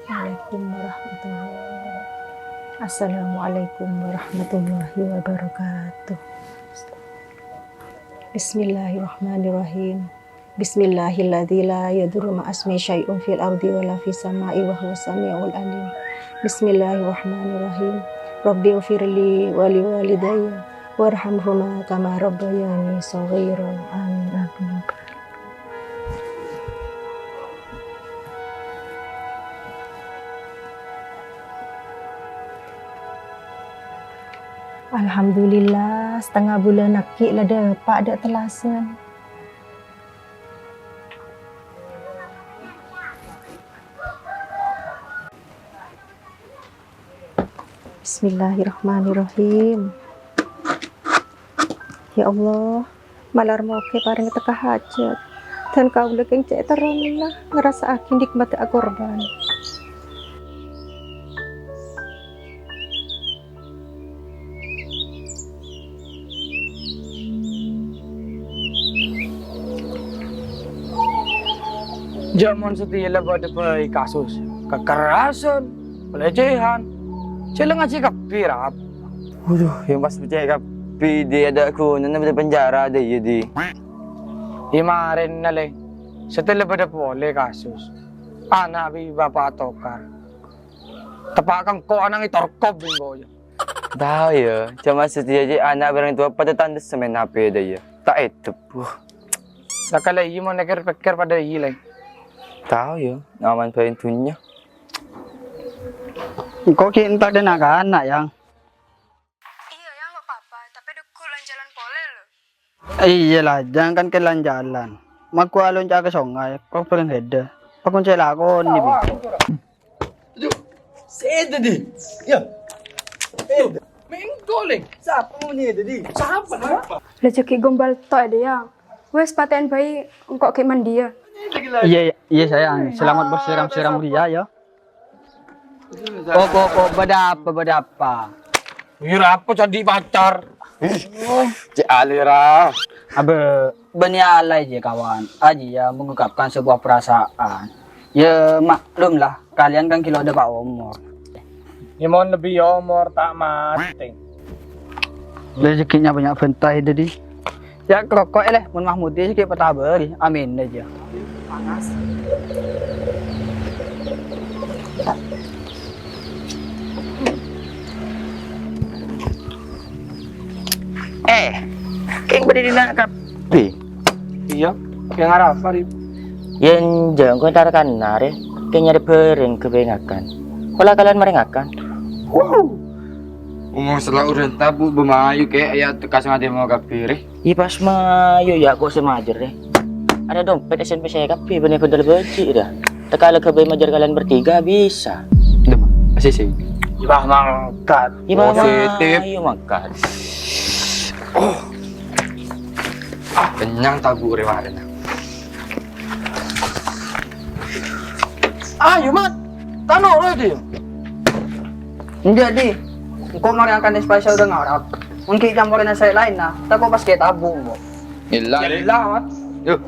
Waalaikumsalam warahmatullahi. Assalamualaikum warahmatullahi wabarakatuh. Bismillahirrahmanirrahim. Bismillahilladzi la yadurru ma'asmi syai'un fil ardi wala fis sama'i wa huwas samiul alim. Bismillahirrahmanirrahim. Rabbi ighfirli wa liwalidayya warhamhuma kama rabbayani shaghira. Amin. Alhamdulillah, setengah bulan nakik lah dapat ada telasan. Bismillahirrahmanirrahim. Ya Allah, malar mau ke paring teka hajat. Dan kau lekeng cek terang lah, ngerasa akin nikmat korban. Zaman setia pada kasus kekerasan, pelecehan, sila nga si kapirap. Waduh, yang pas percaya kapi dia ada aku, nana pada penjara ada ya di. Imarin na le, setelah pada pole kasus, anak bi bapak tokar. Tapakang ko anang itorkob din boyo. Tahu ya, cuma setia aja anak barang tua pada tanda semen HP ada ya. Tak itu, Sakala mo nakir-pekir pada hilay. tahu ya, aman perintahnya. Kok kita ada anak yang? Iya ya nggak apa-apa, tapi dekulan jalan pole loh. Iyalah, jangan kan jalan-jalan. Maku alun jaga sungai, kok paling heda. Pakunci lakon nih bi. Seda di. Ya. Menggoling. Siapa mau nih tadi? Siapa? Rezeki gombal toh ada yang. Wes paten bayi engkau ke dia. Iya sayang, selamat bersiram-siram dia ya. Oh, badapa. Mira apa jadi pacar? Cik Alira. Abe, alay je kawan. Aji ya mengungkapkan sebuah perasaan. Ya maklumlah, kalian kan kilo ada pak umur. Imon lebih umur tak mati. Rezekinya banyak bentai tadi. Ya kerokok leh, mun Mahmudi sikit patah beri. Amin aja. Kayak berdiri nak kapi. Iya, yang arah apa nih? Yang jangan kau tarakan nare, kayak nyari bering kebengakan. Kalau kalian merengakan. Umur selalu udah tabu bemayu kayak ayat tekas ngade mau kapir. Iya pas mayu ya kau semajer deh. Ada dompet SMP saya kapi bener bener beci dah. Tekala ke majar kalian bertiga bisa. Demam. Masih sih. Ibah mangkat. Iya Positif. ayo makan. Kenyang tabu rewaren. Ayo mat, tano itu. Jadi, kau meriangkan spesial udah ngarap. Mungkin campurin saya lain nah, tapi pas kita tabung mo. Ilah mat. Yuk.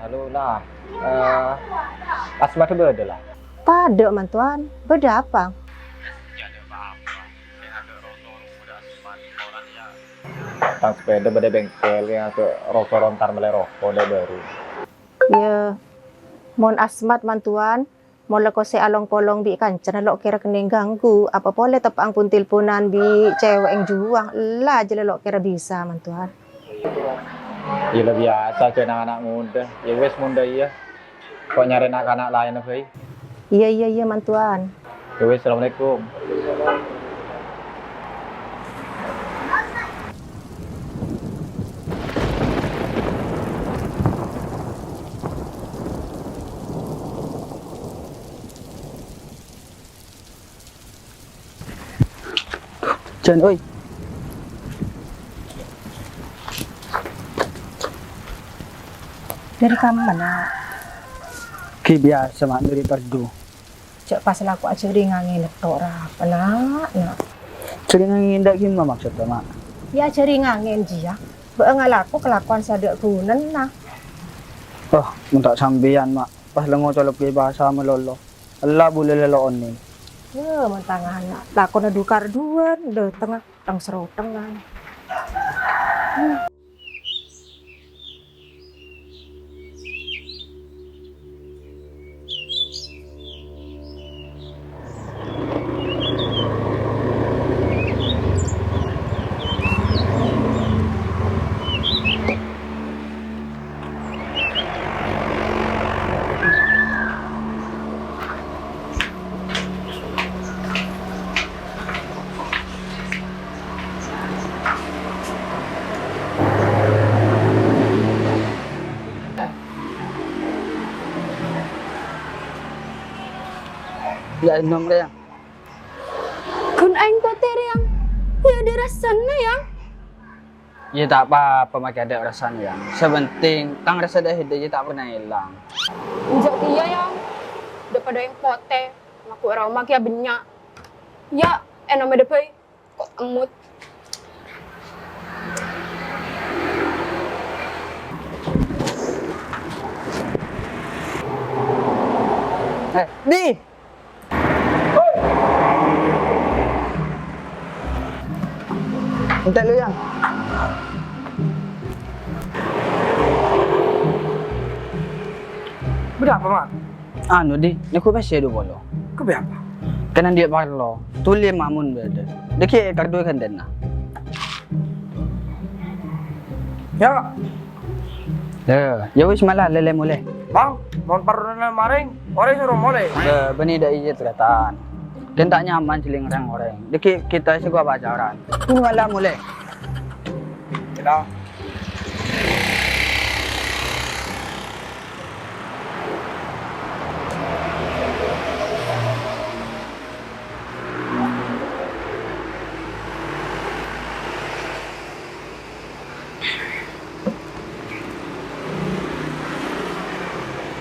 Halo lah, Asma tu berada lah. Pada mantuan, beda apa? Tang sepeda pada bengkel yang ke rokok rontar mulai rokok dia baru. Ya, mon asmat mantuan, mon leko se along polong bi kancan lok kira kening ganggu, apa boleh tepang pun tilponan bi cewek yang juang, lah aja lok kira bisa mantuan. Ya lebih biasa cuy anak-anak muda. Ya wes muda iya. Kok nyari anak-anak lain apa? Iya mantuan. Ya wes, assalamualaikum. Chen ơi. Dari kamu mana? Ki biasa mak dari perdu. Cek pas laku aja ringangin tok apa nak. Sering ngindak gimana maksudnya mak? Ya aja ringangin dia. Bek ngalaku kelakuan sadak gunen nah. Oh, minta sambian mak. Pas lengo colok ke bahasa melolo. Allah boleh leloon nih. Mentangan nak. Lakon dukar duan, de tengah teng seru tengah. Ya nomor yang. Kun aing kotor yang. Ya ada rasanya yang. Ya tak apa-apa makin ada rasanya yang. Sebenting tang rasa dah hidup tak pernah hilang. Injak dia yang. Daripada yang pote. Aku aroma kia banyak. Ya, nama depai. Kok emut. Di. Minta lu yang. Berapa, Mak? Anu di, aku pasti ada bolo. Keberapa? Kanan dia parlo, tulis mamun beda. Deki kardu kan dana. Ya, Ya wis malah lele mulai. Bang, mau paruna maring, orang suruh mulai. Beni dah ijat kelihatan. Dan tak nyaman siling orang. Deki kita sih gua pacaran. Ini malah mulai. Kita.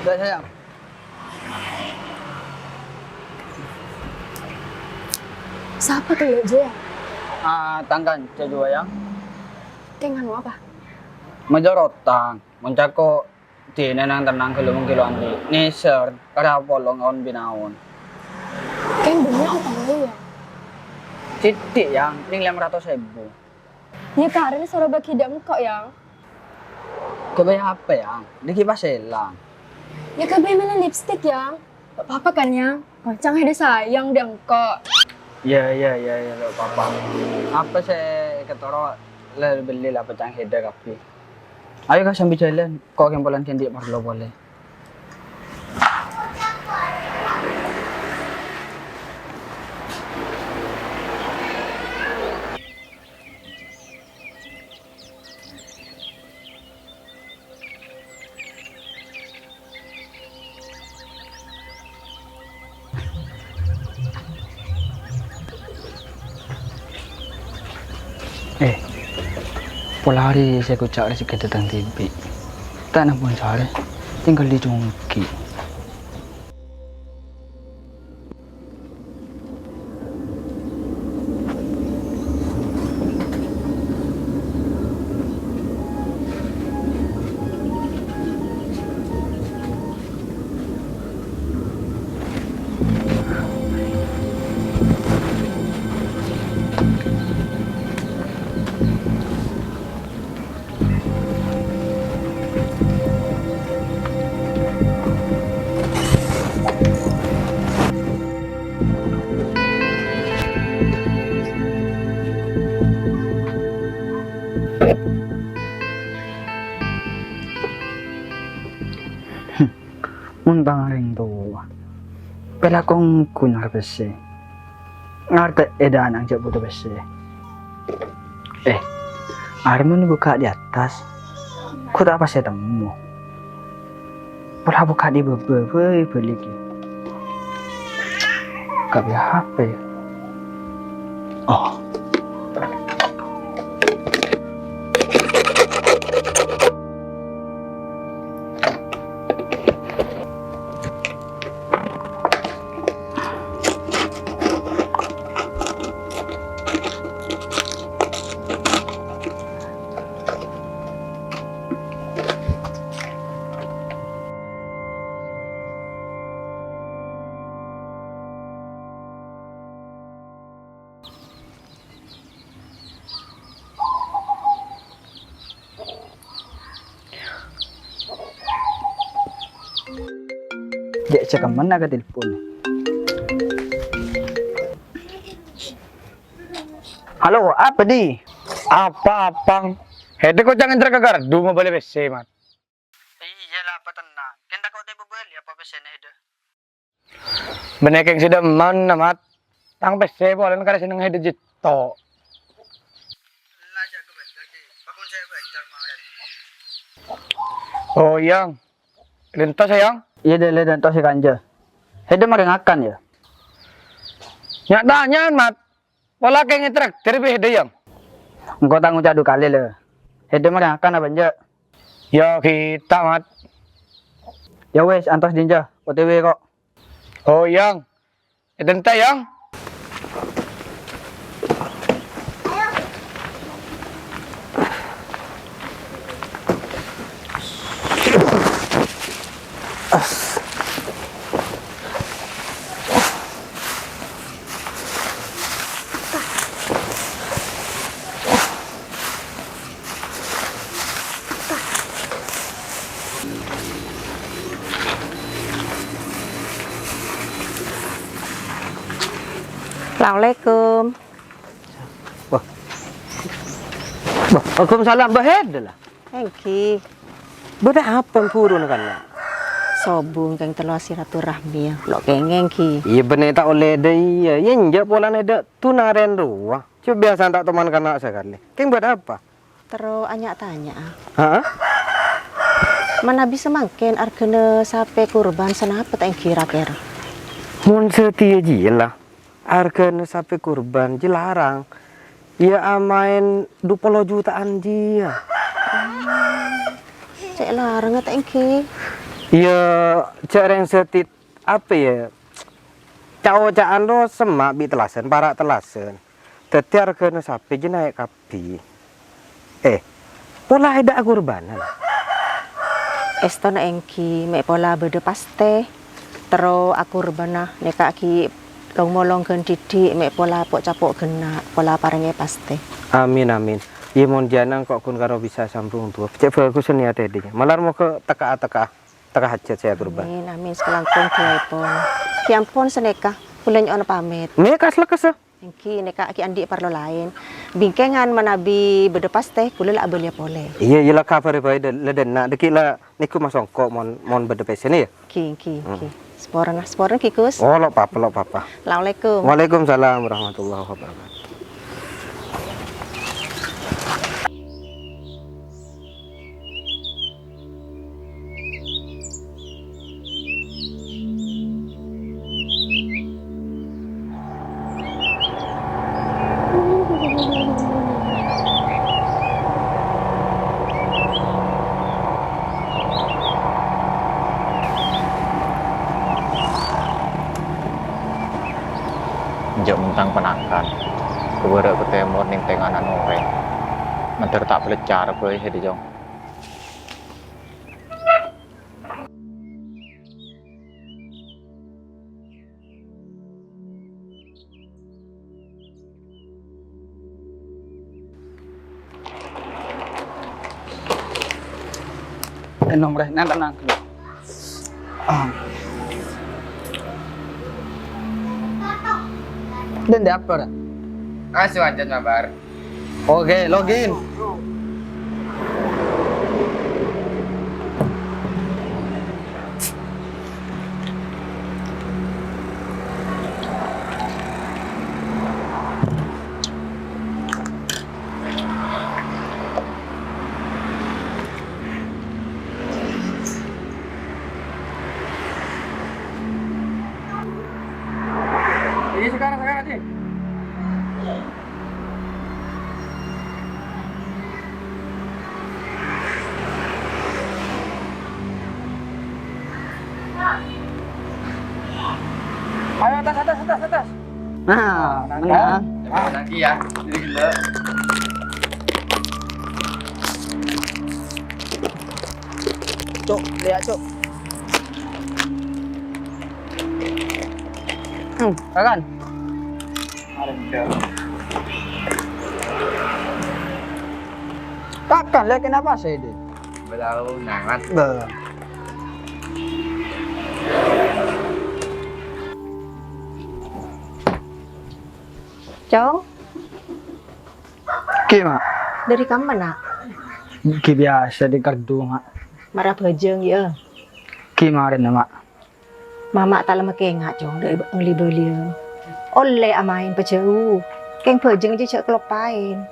Dah sayang. Siapa tuh ya Jaya? Tangkan cajua yang. Dengan apa? Majorotang, mencako di nenang tenang kelumong kiloan di. Niser, kada polong on binaon. Kan banyak utang lu ya. Titik yang, ning 500.000. Ya karena suruh bagi dam kok yang. Kebaya apa yang? Diki pas hilang. Ya kabeh mana lipstick yang. Apa kan yang? Kocang ada sayang dang kok. Ya, lo papa. Apa saya ketoro le beli lah pecang heda kapi. Ayo kah sambil jalan, kok yang polan kendi perlu boleh. Pola hari saya kucak rezeki datang TV. Tak nak pun cari, tinggal di Jongki. Muntang ring tuwa. Pela kong kunyar besi. Ngarta edan ang jak butuh besi. Arman buka di atas. Ku tak pas temu. Pula buka di bebe, beli ki. Kabe HP. Oh, cek mana ke telepon. Halo, apa di? Apa-apang? Hede ko jangan entra ke gardu mo balik PC, mat. Iyalah, apa tenang. Kenta kau tebo beli apa pesen hede? Benekeng sudah man namat. Tang PC boleh kada seneng hede jito. Lajak ke betul di. Pakun saya betul kemarin. Oh, yang. Lento sayang. Iya deh, dan toh si kanja. Hede makin akan ya. Nyak danyan, mat. Wala keng traktor be hede yang. Engkau tanggung cadu kali le. Hede makin akan apa nja? Ya kita, mat. Ya wes, antos dinja. OTW kok. Oh, yang. Edenta yang. Assalamualaikum. Waalaikumsalam bahed lah. Engki. Beda apa yang purun kan lah? Sobung keng telo silaturahmi ya. Lo kengeng ki. Iya bener tak oleh deh iya. Iya nja pola neda tunaren ruah. Coba biasa tak teman kanak sekali. Keng buat apa? Terus anyak tanya. Hah? Mana bisa mangken argene sape kurban senapa tak kira-kira. Mun setia jila. Harga sapi kurban dilarang. Ya amain 20 jutaan dia. Cek larang tak engki. Ya cara yang setit apa ya? Cawocaan lo semak bi telasen, parak telasen. Teti harga sapi je naik kapi. Pola ada kurbanan. Estona engki mek pola bede paste. Terus aku rebana neka ki long molong gen didik mek pola pok capok gena pola parenge paste. Amin amin. Iya mon janang kok kun karo bisa sambung tua. Cek bagus niat tadinya. Malar mau ke teka hajat saya kurban. Amin amin sekelangkung diaipun. Ki ampun seneka kula nyono pamit. Mekas lekas. Engki neka ki andi parlo lain. Bingkengan manabi bede paste kula lak belia pole. Iya iya kabar bae leden nak deki la niku masongko mon bede pesen ya. Ki. Sporan kikus. Oh lo papa. Assalamualaikum. Waalaikumsalam warahmatullahi wabarakatuh. Njak mentang penakan. Keberak ketemu ning tenganan orang. Menter tak pelecar boleh hedi jong. Nomor nan tenang. Dan di apa dah? Kasih aja mabar. Oke, login. Ini sekarang sih. Ayo atas. Nah, menang. Lagi ya. Jadi gila. Cuk, lihat cuk. Kan? Takkan lihat kenapa sih ini? Belau nangat. Be. Cong, Ki mak, dari kamu nak? ki biasa di kardu mak. Marah bejeng ya. Ki marin na mak. Mama tak lama kengak cong dari beli beli. Oleh amain pejauh. Keng bejeng aja cek kelopain.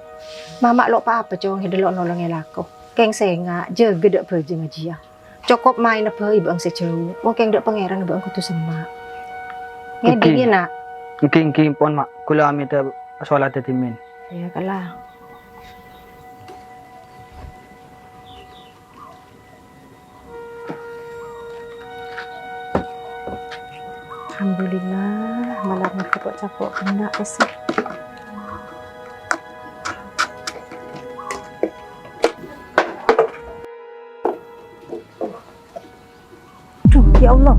Mama lo apa cong hidel lo nolongin aku. Keng sengak jaga dek bejeng aja ya. Cukup main apa ibang sejauh. Mau keng dek pangeran ibang kutu semak. Ngedin ya nak. Ki pon mak, kula amit sholat timin. Ya kalah. Alhamdulillah, malah ngecapok-capok kena sih. Duh, ya Allah.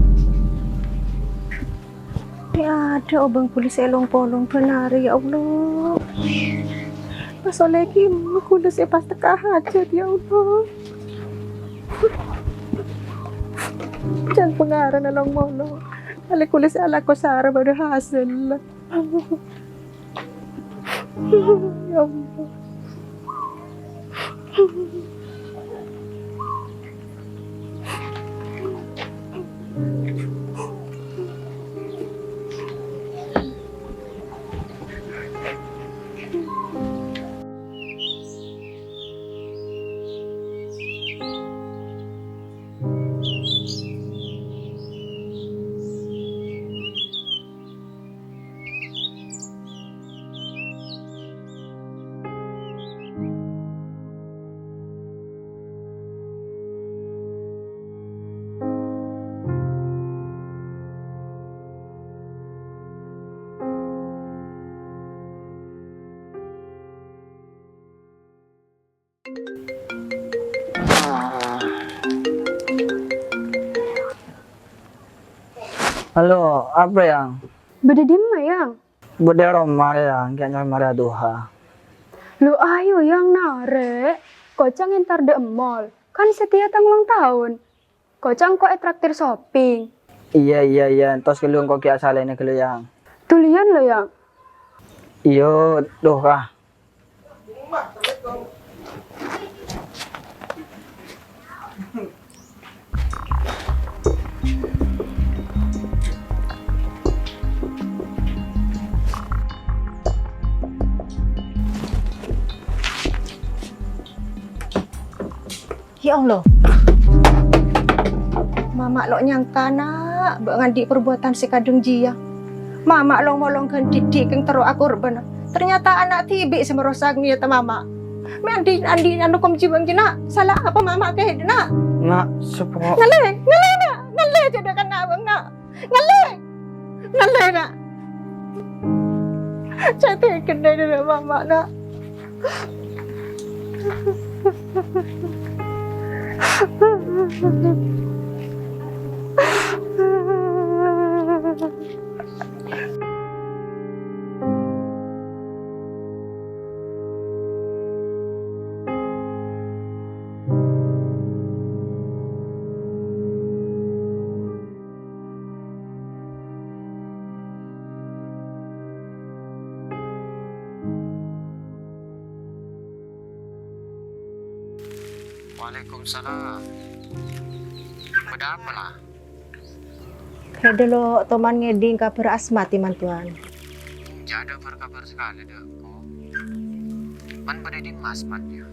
Ya ada obang kulis elong polong benar ya Allah. Pas lagi kulis pas teka hajat ya Allah. Jangan pengaran elong molong. Ali kulis ala ko sara baru hasil. Ya Allah. Halo, apa yang? Beda dimma yang. Bude Roma yang, kayaknya Maria Duha. Lu ayo yang nare. Kocang entar de mall. Kan setia ulang tahun. Kocang kok traktir shopping. Iya, tos kelung kok kia salahnya kelung yang. Tulian lo yang. Iyo, duh kah. Ya Allah. Mama lo nyangka nak ngandi perbuatan si kadung jia. Mama lo molongkan didik yang terus aku benar. Ternyata anak tibi semerosak nih ya mama. Andi anu kom jiwang jina salah apa mama ke nak? Nak, sepuluh. Ngale jadi kan abang nak. Ngale nak. Cantik kedai dari mama nak. Waalaikumsalam. Ada apa lah? Kayak dulu teman ngeding kabar asmati mantuan. Jada berkabar sekali deh kok. Man pada di mas mannya.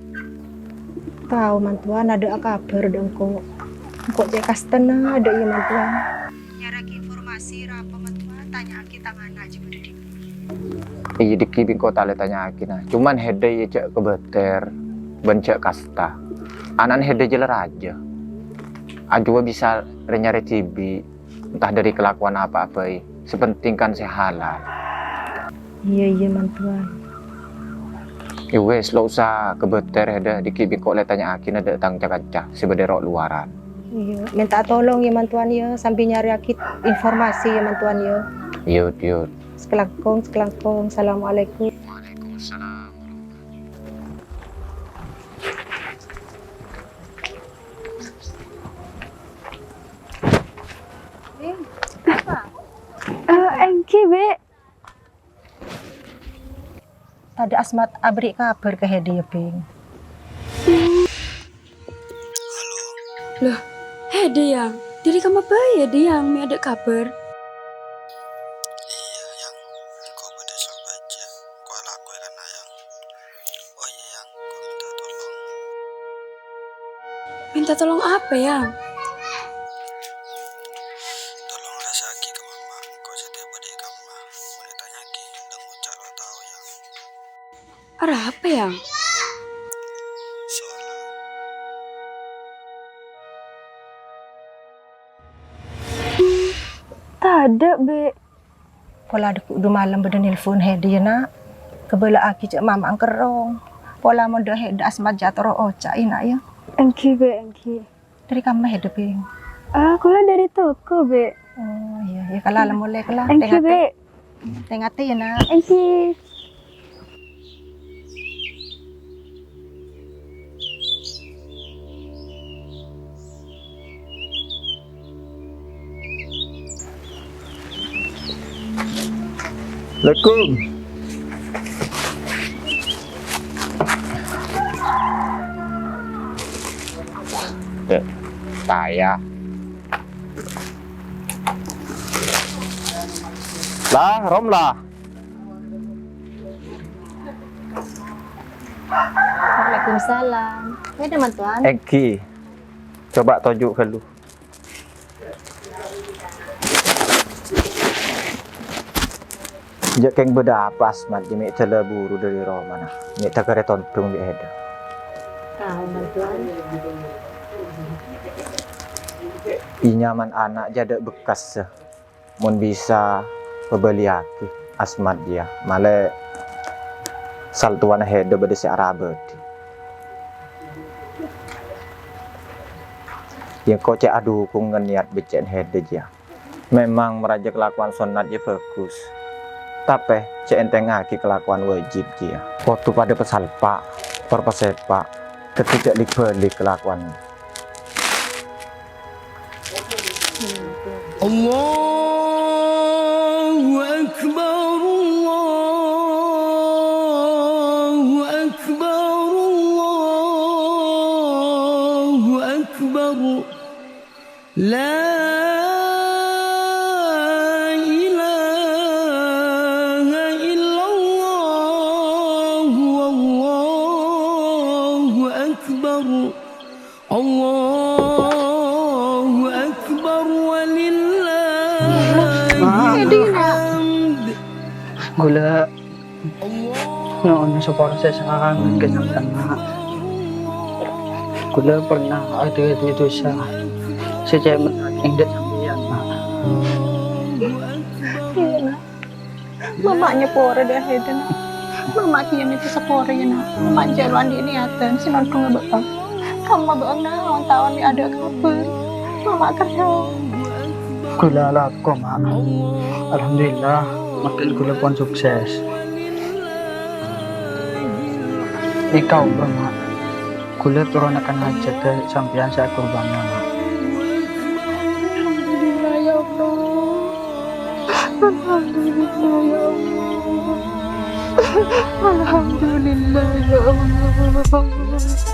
Tahu mantuan ada kabar dong kok. Kok cek kastena ada ya mantuan. Nyaraki informasi apa mantuan tanya kita mana aja pada di. Iya di kibing kota le tanya akina. Cuman hede ya cek kebeter bencek kasta. Anan hede jeler aja. Ajua bisa renyari tibi entah dari kelakuan apa-apa sepenting kan sehalal. Iya mantuan. Wes lo usah kebeter hede di kibing kok le tanya akina ada tang cakacah sebederok luaran. Iya, minta tolong ya mantuan ya sambil nyari akit informasi ya mantuan ya. Yud. Sekelangkung. Assalamualaikum. Waalaikumsalam. Engki be. Tadi Asmat abri kabar ke Hedi ya, Bing. Hei Deyang, diri kamu apa ya Deyang, mi ada kabar? Iya yang kau pada sok aja kau lakukan kan yang oh iya yang kau minta tolong Minta tolong apa yang? tolong rasa aki ke mama kau setiap pada kamu mau ditanya ki dan ucap lo tahu yang Arah apa yang? soalnya Tak ada be. Pola ada kudu malam beda nelpon Hedi nak. Kebela aki cek mama angkerong. Pola mau dah Hedi Asmat jatuh oca ina ya. Engki be, engki. Dari kamu Hedi, Bing. Aku lah dari toko be. Oh iya, ya kalau mulai kalau Engki be, tengah ya nak. engki. Assalamualaikum. Saya. Lah, Rom lah. Waalaikumsalam. Ya teman tuan. Eki. Coba tunjuk dulu. Jek keng beda apa Asmat jemi cela buru dari Roma nah. Ni tak kare tontung di heda. Pinjaman anak jada bekas seh. Mun bisa pebeli aki Asmat dia. Male saltuan heda beda si Arabet. Yang kau cek aduh kung niat becen heda dia. Memang meraja kelakuan sunat dia bagus. Tapi cek enteng aki kelakuan wajib dia. Waktu pada pesalpa, perpesepa, ketika dibeli kelakuannya. Allahu Akbar Allahu Akbar Allahu Akbar La Allahu Akbar walillahilhamd. Gula noon sa proses ang kasama. Gula pernah ada itu sa Chairman Ingrid Sambian. Iya nak. Mamanya pore dah Hedi nak. Mama kian itu sepore ya nak. Mama jalan di niatan sinon tunggu betul. Kamu beong na orang tahu ni ada kabar. Mama kerja. Gula lah ko ma. Alhamdulillah makin gula pun sukses. Ikaw ba ma? Gula turun akan aja ke sampian sa kurban ma. Alhamdulillah ya Allah. Alhamdulillah ya Allah. Alhamdulillah ya Allah.